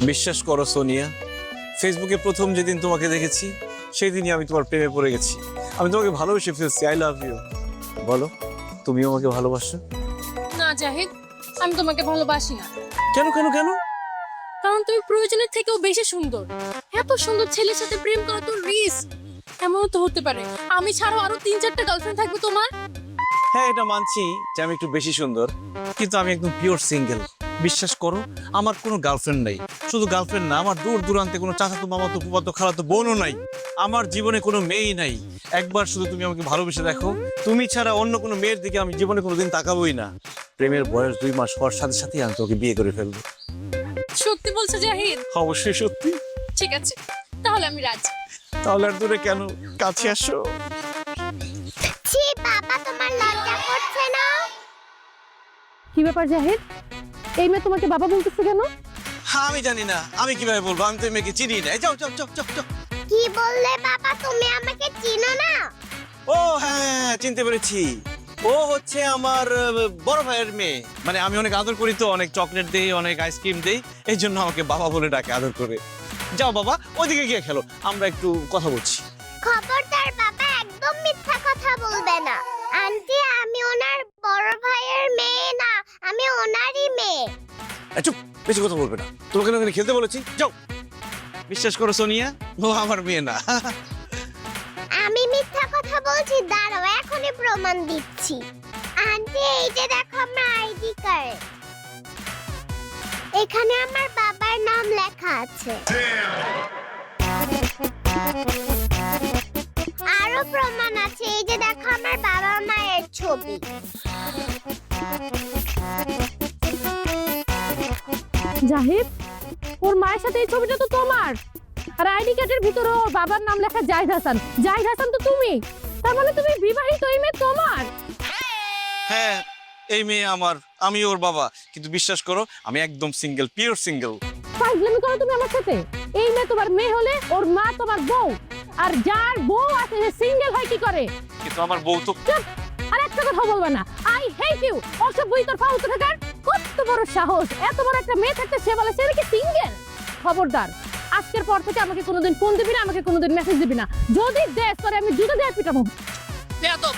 বিশ্বাস করো সোনিয়া, ফেসবুকে প্রথম যেদিন তোমাকে দেখেছি সেই দিনই আমি তোমার প্রেমে পড়ে গেছি। আমি তোমাকে ভালোবেসে ফেলছি। I love you. বলো, তুমিও আমাকে ভালোবাসো? না জাহিদ, আমি তোমাকে ভালোবাসি না। কেন কেন কেন? কারণ তুমি প্রয়োজনের থেকেও বেশি সুন্দর। এত সুন্দর ছেলের সাথে প্রেম করা তো রিস্ক। এমনও তো হতে পারে আমি ছাড়াও আরো 3-4টা গার্লফ্রেন্ড থাকবে তোমার। হ্যাঁ, এটা মানছি যে আমি একটু বেশি সুন্দর, কিন্তু আমি একদম পিওর সিঙ্গেল। বিশ্বাস করো, আমার কোনো গার্লফ্রেন্ড নাই। শুধু গার্লফ্রেন্ড না, আমার দূর দূরান্তে কোনো চাচাতো মামাতো ফুফাতো খালাতো বোনও নাই। আমার জীবনে কোনো মেয়েই নাই। একবার শুধু তুমি আমাকে ভালোবেসে দেখো, তুমি ছাড়া অন্য কোনো মেয়ের দিকে আমি জীবনে কোনোদিন তাকাবোই না। প্রেমের বয়স 2 মাস হওয়ার সাথে সাথেই আমি তোকে বিয়ে করে ফেলবো। সত্যি বলছো জাহিদ? অবশ্যই সত্যি। ঠিক আছে, তাহলে আমি রাজি। তাহলে আর দূরে কেন, কাছে আসো। ছি বাবা, তোমার লজ্জা করছে না? কি ব্যাপার জাহিদ, এই মেয়ে তোমাকে বাবা বলতেছে কেন? হ্যাঁ, আমি জানি না, আমি কিভাবে বলবো? আমি তো এই মেয়েকে চিনি না। যাও যাও যাও যাও যাও। কি বললে বাবা, তুমি আমাকে চিনো না? ও হ্যাঁ, চিনতে পেরেছি। ও হচ্ছে আমার বড় ভাইয়ের মেয়ে। মানে আমি অনেক আদর করি তো, অনেক চকলেট দেই, অনেক আইসক্রিম দেই, এই জন্য আমাকে বাবা বলে ডাকে আদর করে। যাও বাবা, ওইদিকে গিয়ে খেলো, আমরা একটু কথা বলছি। খবরদার বাবা, একদম মিথ্যা কথা বলবে না। আন্টি, আমি ওনার বড় ভাইয়ের মেয়ে না, আমি ওনারই মেয়ে। চুপ, বেশি কথা বলবে না। তোমাকে না খেলতে বলেছি, যাও। বিশ্বাস করো সোনিয়া, ও আমার মেয়ে না। আমি মিথ্যা কথা বলছি? দাঁড়াও, এখনই প্রমাণ দিচ্ছি। আন্টি, এই যে দেখো আমার আইডি কার্ড, এখানে আমার বাবার নাম লেখা আছে। আরো প্রমাণ আছে, এই যে দেখো আমার বাবা মায়ের ছবি। জাহিদ, ওর মায়ের সাথে এই ছবিটা তো তোমার, আর আইডি কার্ডের ভিতরে ওর বাবার নাম লেখা জাহিদ হাসান। জাহিদ হাসান তো তুমি, তার মানে তুমি বিবাহিত, এই মেয়ে তোমার। হ্যাঁ, এই মেয়ে আমার, আমি ওর বাবা। কিন্তু বিশ্বাস করো, আমি একদম সিঙ্গেল, পিওর সিঙ্গেল। ফাইজলামি করো তুমি আমার সাথে। এই মেয়ে তোমার মেয়ে হলে ওর মা তোমার বউ, আর যার বউ আছে সে সিঙ্গেল হয় কি করে? কিন্তু আমার বউ তো। চুপ, আর একটা কথা বলবা না। I hate you. অসভ্য তোর ফালতু থাকার কত বড় সাহস, এত বড় একটা মেয়ে থাকতে সে বলে সে নাকি সিঙ্গেল। খবরদার, আজকের পর থেকে আমাকে কোনোদিন ফোন দিবি না, আমাকে কোনোদিন মেসেজ দিবি না। যদি দেশ করে আমি জুতো দিয়ে পিটাবো। বেয়াদব।